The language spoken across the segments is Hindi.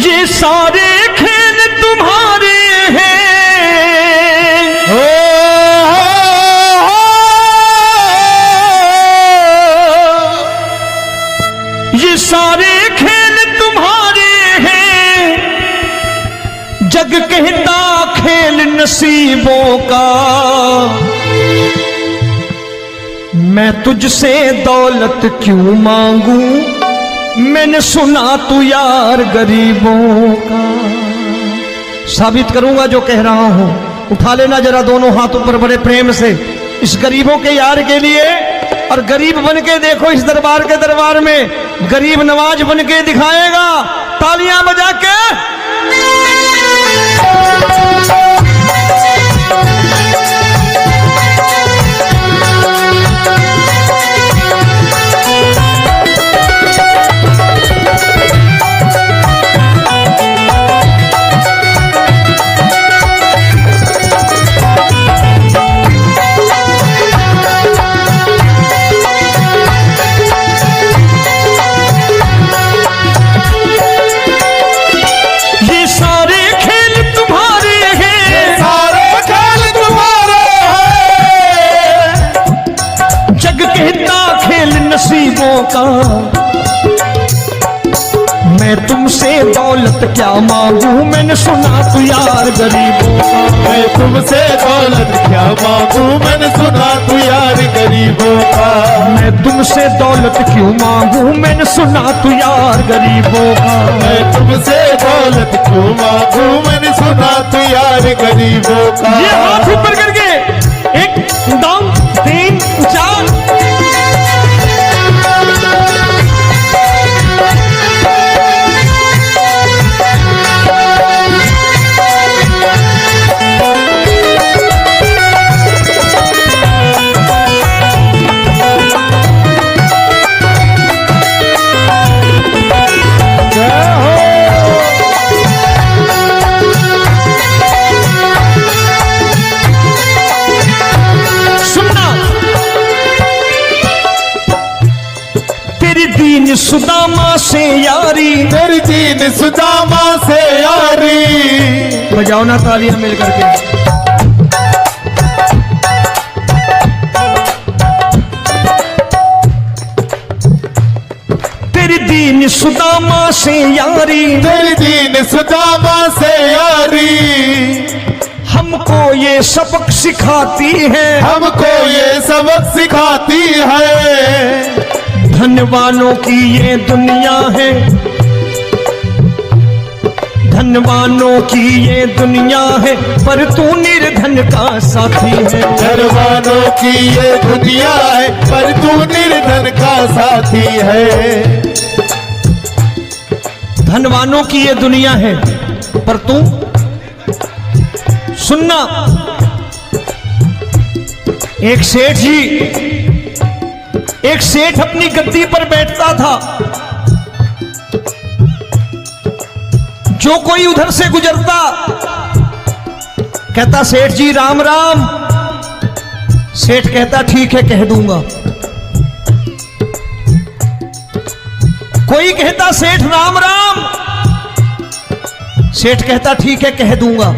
ये सारे खेल तुम्हारे हैं, ये सारे खेल तुम्हारे हैं, जग कहता खेल नसीबों का। मैं तुझसे दौलत क्यों मांगू, मैंने सुना तू यार गरीबों का। साबित करूंगा जो कह रहा हूं। उठा लेना जरा दोनों हाथों पर बड़े प्रेम से इस गरीबों के यार के लिए, और गरीब बन के देखो इस दरबार के दरबार में गरीब नवाज बन के दिखाएगा, तालियां बजा के। नसीबों का मैं तुमसे दौलत क्या मांगू, मैंने सुना तू यार गरीबों का। मैं तुमसे दौलत क्या मांगू, मैंने सुना तू यार गरीबों का। मैं तुमसे दौलत क्यों मांगू, मैंने सुना तू यार गरीबों का। मैं तुमसे दौलत क्यों मांगू, मैंने सुना तू यार गरीबों का। ये हाथ ऊपर करके 1 2 3 4 सुदामा से यारी, तेरी दीन सुदामा से यारी। बजाओ ना तालियां मिल करके। तेरी दीन सुदामा से यारी, तेरी दीन सुदामा से यारी। हमको ये सबक सिखाती है, हमको ये सबक सिखाती है। धनवानों की ये दुनिया है, धनवानों की ये दुनिया है, पर तू निर्धन का साथी है। धनवानों की ये दुनिया है, पर तू निर्धन का साथी है। धनवानों की ये दुनिया है, पर तू सुनना। एक सेठ जी, एक सेठ अपनी गद्दी पर बैठता था। जो कोई उधर से गुजरता कहता सेठ जी राम राम। सेठ कहता ठीक है कह दूंगा। कोई कहता सेठ राम राम। सेठ कहता ठीक है कह दूंगा।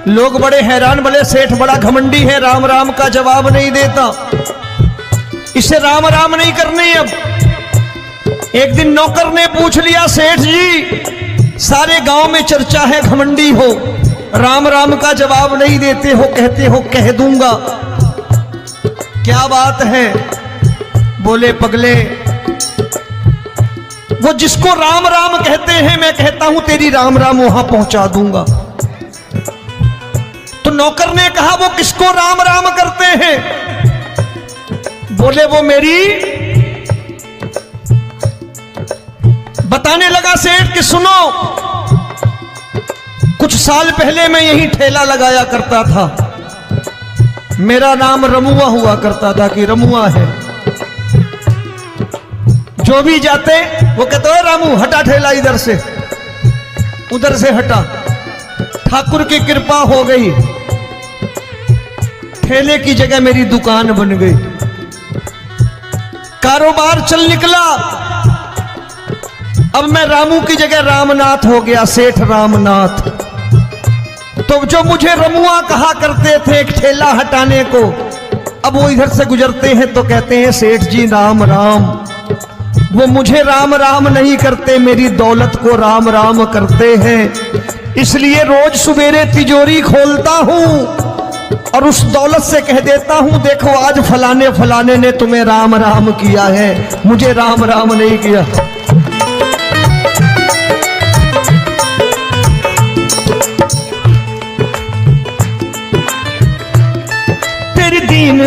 लोग बड़े हैरान, बोले सेठ बड़ा घमंडी है, राम राम का जवाब नहीं देता, इसे राम राम नहीं करनी। अब एक दिन नौकर ने पूछ लिया सेठ जी सारे गांव में चर्चा है घमंडी हो, राम राम का जवाब नहीं देते हो, कहते हो कह दूंगा, क्या बात है? बोले पगले वो जिसको राम राम कहते हैं मैं कहता हूं तेरी राम राम वहां पहुंचा दूंगा। तो नौकर ने कहा वो किसको राम राम करते हैं? बोले वो मेरी। बताने लगा सेठ कि सुनो, कुछ साल पहले मैं यही ठेला लगाया करता था, मेरा नाम रमुआ हुआ करता था कि रमुआ है। जो भी जाते वो कहते हो रामू हटा ठेला इधर से, उधर से हटा। ठाकुर की कृपा हो गई, ठेले की जगह मेरी दुकान बन गई, कारोबार चल निकला। अब मैं रामू की जगह रामनाथ हो गया, सेठ रामनाथ। तो जो मुझे रमुआ कहा करते थे एक ठेला हटाने को, अब वो इधर से गुजरते हैं तो कहते हैं सेठ जी राम राम। वो मुझे राम राम नहीं करते, मेरी दौलत को राम राम करते हैं। इसलिए रोज सवेरे तिजोरी खोलता हूं और उस दौलत से कह देता हूं देखो आज फलाने फलाने ने तुम्हें राम राम किया है, मुझे राम राम नहीं किया। तेरी दीन,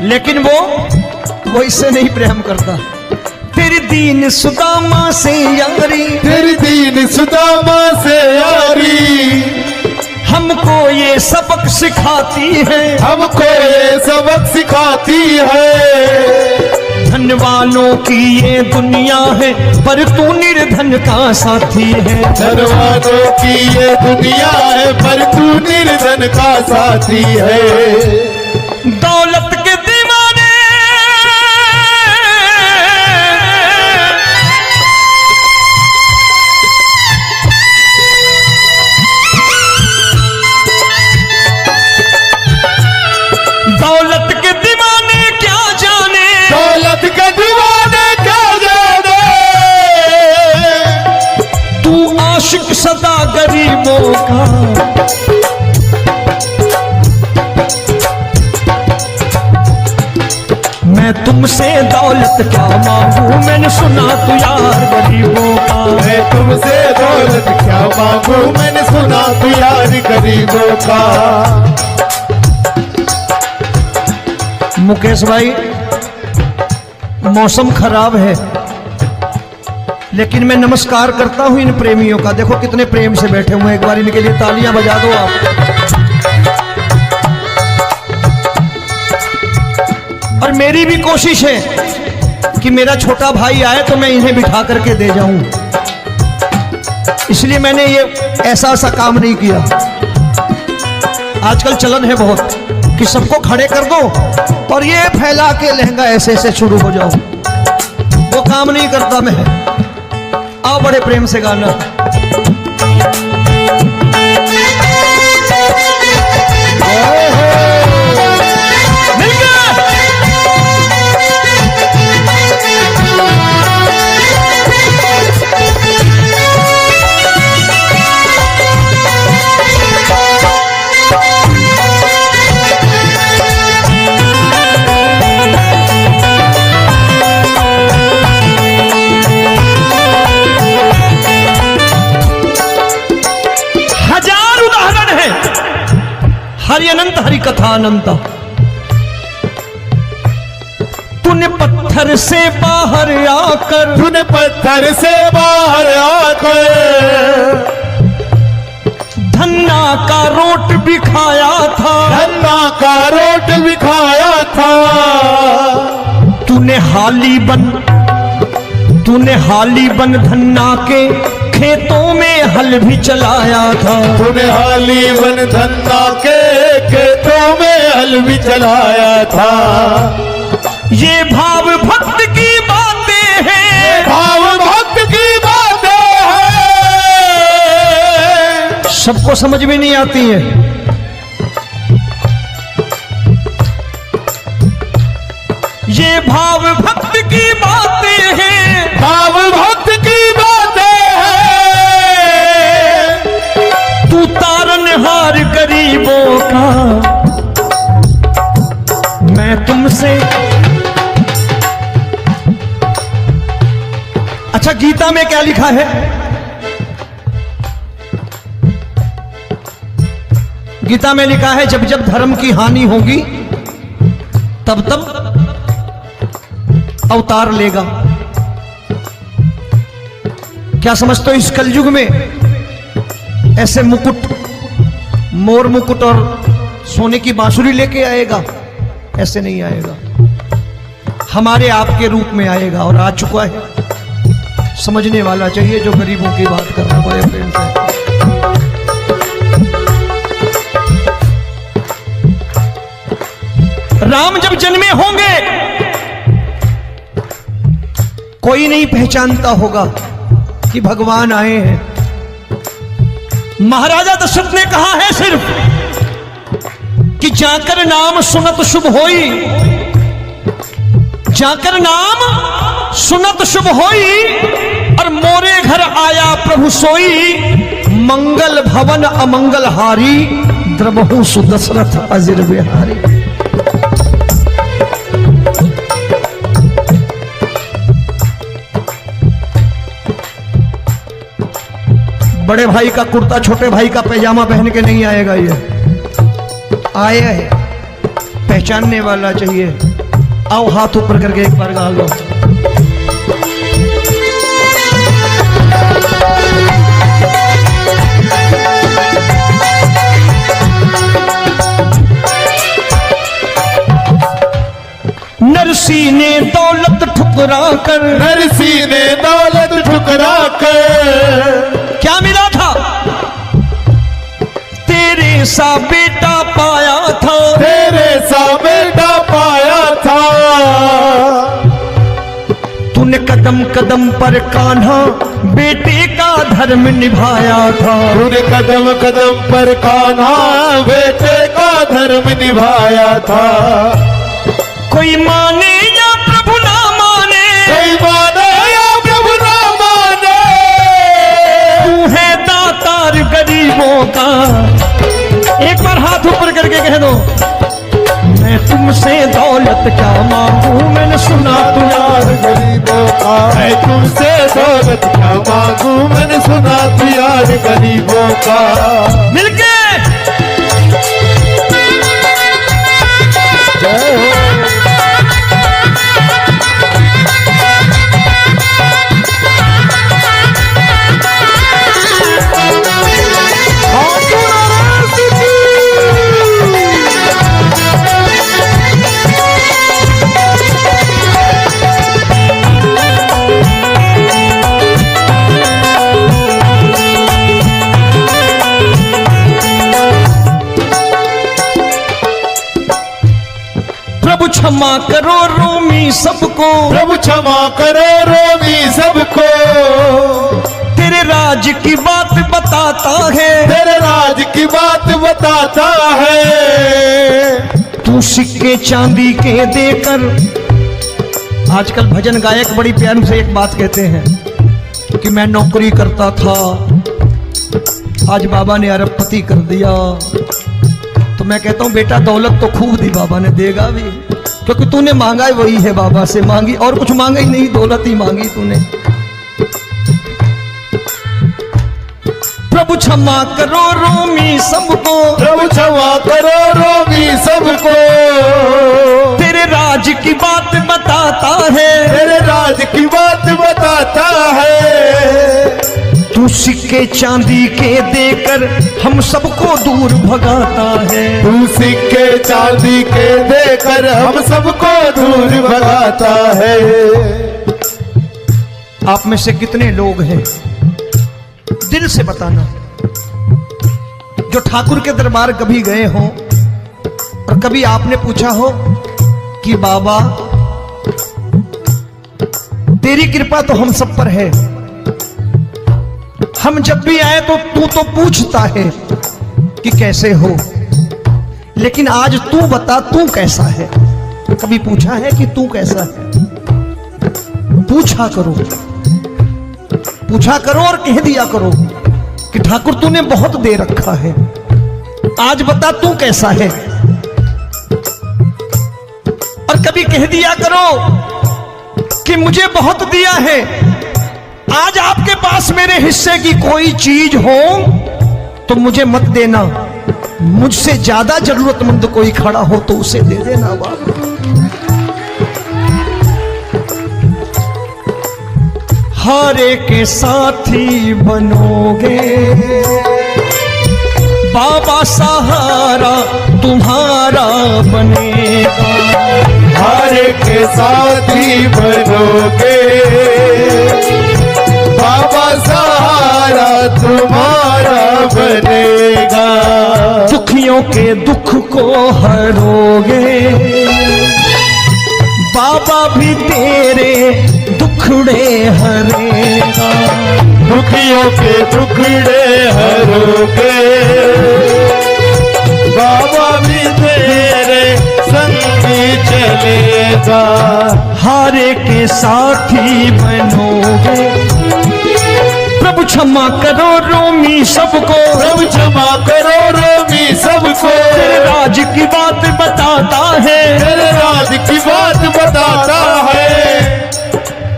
लेकिन वो इससे नहीं प्रेम करता। तेरी दीन सुदामा से यारी, तेरी दीन सुदामा से यारी, हमको ये सबक सिखाती है, हमको ये सबक सिखाती है। धन वालों की ये दुनिया है पर तू निर्धन का साथी है। धन वालों की ये दुनिया है पर तू निर्धन का साथी है। दौलत के दीवाने दौलत के दीवाने क्या जाने, दौलत के दीवाने क्या जाने, तू आशिक सदा गरीबों का। मैं तुमसे दौलत क्या मांगू, मैंने सुना तू यार गरीबों का। मैं तुमसे दौलत क्या मांगू, मैंने सुना तू यार गरीबों का। मुकेश भाई, मौसम खराब है लेकिन मैं नमस्कार करता हूं इन प्रेमियों का। देखो कितने प्रेम से बैठे हुए हैं, एक बार इनके लिए तालियां बजा दो आप। और मेरी भी कोशिश है कि मेरा छोटा भाई आए तो मैं इन्हें बिठा करके दे जाऊं, इसलिए मैंने ये ऐसा काम नहीं किया। आजकल चलन है बहुत कि सबको खड़े कर दो और ये फैला के लहंगा ऐसे ऐसे शुरू हो जाओ, वो काम नहीं करता मैं। आओ बड़े प्रेम से गाना। मिल गया। हरि अनंत हरि कथा अनंत। तूने पत्थर से बाहर आकर, तूने पत्थर से बाहर आकर धन्ना का रोट भी खाया था, धन्ना का रोट भी खाया था। तूने हाली बन धन्ना के खेतों में हल भी चलाया था। तूने हाली बन धन्ना के खेतों में हल भी चलाया था। ये भाव भक्त की बातें हैं, भाव भक्त की बातें हैं, सबको समझ में नहीं आती है। ये भाव भक्त की बातें हैं, भाव भक्त की बातें हैं। तू तारनहार गरीबों का, मैं तुमसे। अच्छा, गीता में क्या लिखा है? गीता में लिखा है जब जब धर्म की हानि होगी तब तब अवतार लेगा। क्या समझते हो इस कलयुग में ऐसे मुकुट, मोर मुकुट और सोने की बांसुरी लेके आएगा? ऐसे नहीं आएगा, हमारे आपके रूप में आएगा और आ चुका है। समझने वाला चाहिए जो गरीबों की बात कर रहा है बड़े प्रेम से। राम जब जन्मे होंगे कोई नहीं पहचानता होगा, कि भगवान आए हैं। महाराजा दशरथ ने कहा है सिर्फ कि जाकर नाम सुनत शुभ होई, जाकर नाम सुनत शुभ होई, और मोरे घर आया प्रभु सोई, मंगल भवन अमंगल हारी, द्रबहु सुदशरथ अजिर बिहारी। बड़े भाई का कुर्ता छोटे भाई का पैजामा पहन के नहीं आएगा, ये आया है पहचानने वाला चाहिए। आओ हाथ ऊपर करके एक बार गा लो। नरसी ने दौलत ठुकरा कर, नरसी ने दौलत ठुकरा कर, क्या मिला था? तेरे सा बेटा पाया था, तेरे सा बेटा पाया था। तूने कदम कदम पर कान्हा बेटे का धर्म निभाया था, तूने कदम कदम पर कान्हा बेटे का धर्म निभाया था। कोई माने या प्रभु ना माने, कोई माने या प्रभु ना माने, तू है दातार गरीबों का। एक बार हाथ ऊपर करके कह दो, मैं तुमसे दौलत क्या मांगू, मैंने सुना तू यार गरीबों का। मैं तुमसे दौलत क्या मांगू, मैंने सुना तू यार गरीबों का। मिलके जय हो। प्रभु क्षमा करो रोमी सबको, प्रभु क्षमा करो रोमी सबको। तेरे राज की बात बताता है, तेरे राज की बात बताता है। तू सिक्के चांदी के देकर, आजकल भजन गायक बड़ी प्यार से एक बात कहते हैं कि मैं नौकरी करता था, आज बाबा ने अरबपति कर दिया। तो मैं कहता हूं बेटा दौलत तो खूब दी बाबा ने, देगा भी, क्योंकि तूने मांगा है वही है बाबा से मांगी, और कुछ मांगा ही नहीं, दौलत ही मांगी तूने। प्रभु क्षमा करो रोमी सबको, प्रभु क्षमा करो रोमी सबको। तेरे राज की बात बताता है, तेरे राज की बात बताता है। तू सिक्के चांदी के देकर हम सबको दूर भगाता है, तू सिक्के चांदी के देकर हम सबको दूर भगाता है। आप में से कितने लोग हैं, दिल से बताना, जो ठाकुर के दरबार कभी गए हो और कभी आपने पूछा हो कि बाबा तेरी कृपा तो हम सब पर है, हम जब भी आए तो तू तो पूछता है कि कैसे हो, लेकिन आज तू बता तू कैसा है। कभी पूछा है कि तू कैसा है? पूछा करो, पूछा करो और कह दिया करो कि ठाकुर तूने बहुत दे रखा है, आज बता तू कैसा है। और कभी कह दिया करो कि मुझे बहुत दिया है, आज आपके पास मेरे हिस्से की कोई चीज हो तो मुझे मत देना, मुझसे ज्यादा जरूरतमंद कोई खड़ा हो तो उसे दे देना बाबा। हारे के साथी बनोगे बाबा, सहारा तुम्हारा बनेगा। हारे के साथी बनोगे बाबा, सहारा तुम्हारा बनेगा। दुखियों के दुख को हरोगे बाबा, भी तेरे दुखड़े हरेगा। दुखियों के टुकड़े हरोगे, बाबा भी तेरे संगी चलेगा, हारे के साथी बनोगे। प्रभु क्षमा करो रोमी सबको, प्रभु क्षमा करो रोमी सबको, तेरे राज की बात बताता है, तेरे राज की बात बताता है।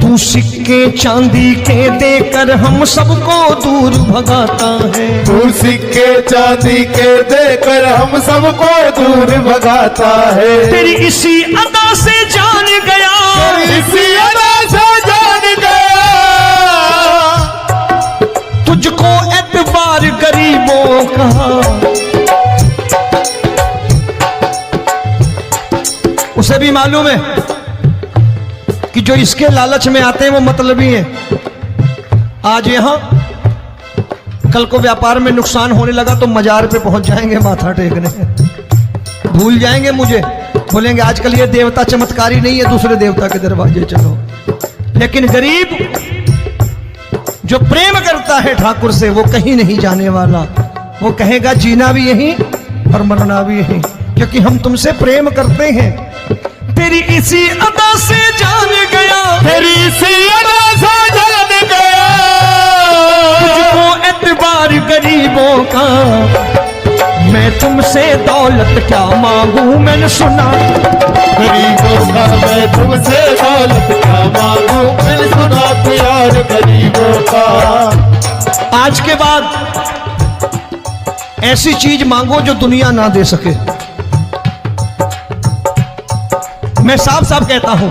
तू सिक्के चांदी के देकर हम सबको दूर भगाता है, तू सिक्के चांदी के देकर हम सबको दूर भगाता है। तेरी इसी अदा से जान गया, इसी अदा से जान गया, तुझको एतबार गरीबों का। उसे भी मालूम है कि जो इसके लालच में आते हैं वो मतलबी हैं। आज यहां कल को व्यापार में नुकसान होने लगा तो मजार पे पहुंच जाएंगे माथा टेकने, भूल जाएंगे मुझे, बोलेंगे आजकल ये देवता चमत्कारी नहीं है, दूसरे देवता के दरवाजे चलो। लेकिन गरीब जो प्रेम करता है ठाकुर से वो कहीं नहीं जाने वाला, वो कहेगा जीना भी यहीं और मरना भी यहीं, क्योंकि हम तुमसे प्रेम करते हैं। तेरी इसी अदा से जान गया, तेरी इसी अदा से जान गया, तुझको एतबार गरीबों का। मैं तुमसे दौलत क्या मांगू, मैंने सुना गरीबों का, मैं तुमसे दौलत क्या मांगू, मैंने सुना प्यार गरीबों का। आज के बाद ऐसी चीज मांगो जो दुनिया ना दे सके। मैं साफ साफ कहता हूं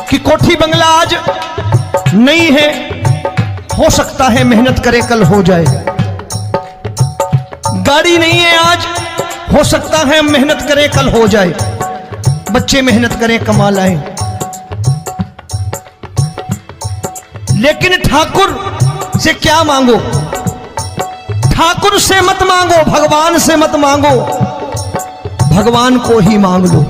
कि कोठी बंगला आज नहीं है, हो सकता है मेहनत करे कल हो जाए। गाड़ी नहीं है आज, हो सकता है मेहनत करें कल हो जाए। बच्चे मेहनत करें कमा लाएं, लेकिन ठाकुर से क्या मांगो? ठाकुर से मत मांगो, भगवान से मत मांगो, भगवान को ही मांग लो।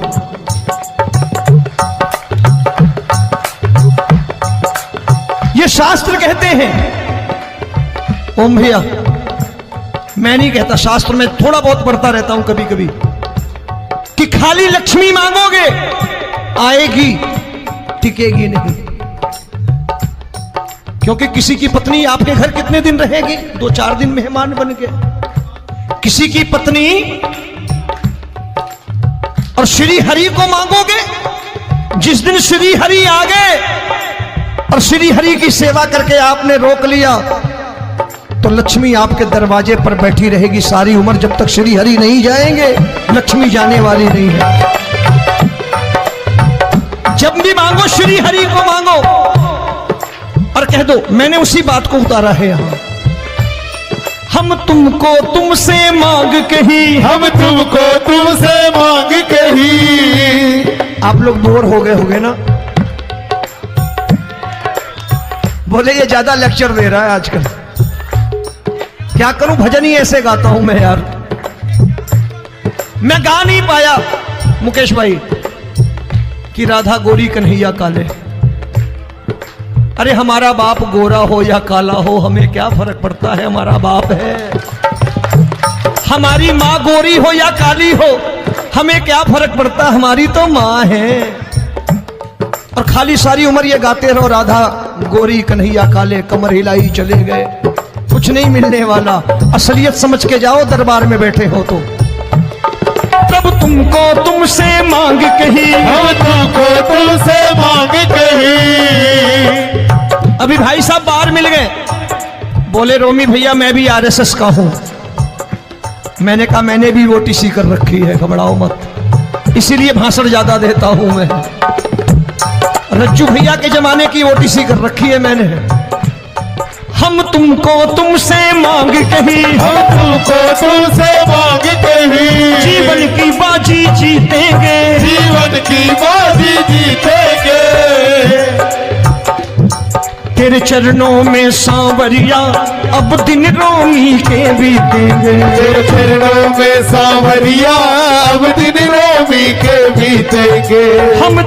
ये शास्त्र कहते हैं, ओम भैया मैं नहीं कहता, शास्त्र में थोड़ा बहुत पढ़ता रहता हूं कभी कभी, कि खाली लक्ष्मी मांगोगे आएगी, टिकेगी नहीं। क्योंकि किसी की पत्नी आपके घर कितने दिन रहेगी? 2-4 दिन मेहमान बन के। किसी की पत्नी और श्री हरि को मांगोगे, जिस दिन श्री हरि आ गए और श्री हरि की सेवा करके आपने रोक लिया तो लक्ष्मी आपके दरवाजे पर बैठी रहेगी सारी उम्र, जब तक श्री हरि नहीं जाएंगे लक्ष्मी जाने वाली नहीं है। जब भी मांगो श्री हरि को मांगो और कह दो मैंने उसी बात को उतारा है यहां, हम तुमको तुमसे मांग कही, हम तुमको तुमसे मांग कही। आप लोग बोर हो गए होंगे ना, बोले ये ज्यादा लेक्चर दे रहा है आजकल। क्या करूं, भजन ही ऐसे गाता हूं मैं यार। मैं गा नहीं पाया मुकेश भाई कि राधा गोरी कन्हैया काले। अरे हमारा बाप गोरा हो या काला हो हमें क्या फर्क पड़ता है, हमारा बाप है। हमारी माँ गोरी हो या काली हो हमें क्या फर्क पड़ता, हमारी तो माँ है। और खाली सारी उम्र ये गाते रहो राधा गोरी कन्हैया काले, कमर हिलाई चले गए, कुछ नहीं मिलने वाला। असलियत समझ के जाओ दरबार में बैठे हो तो। प्रभु तुमको तुमसे मांग कही, हम तुमको तुमसे मांग कही। अभी भाई साहब बाहर मिल गए, बोले रोमी भैया मैं भी आरएसएस का हूं। मैंने कहा मैंने भी ओटीसी कर रखी है, घबराओ मत, इसीलिए भाषण ज्यादा देता हूं मैं। रज्जू भैया के जमाने की ओटीसी कर रखी है मैंने। हम तुमको तुमसे मांग कही, हम तुमको तुमसे मांग कही। जीवन की बाजी जीतेंगे, जीवन की बाजी जीतेंगे। तेरे चरणों में सांवरिया अब दिन रोमी के बीतेंगे। तेरे चरणों में सांवरिया अब दिन रोमी के बीतेंगे। हम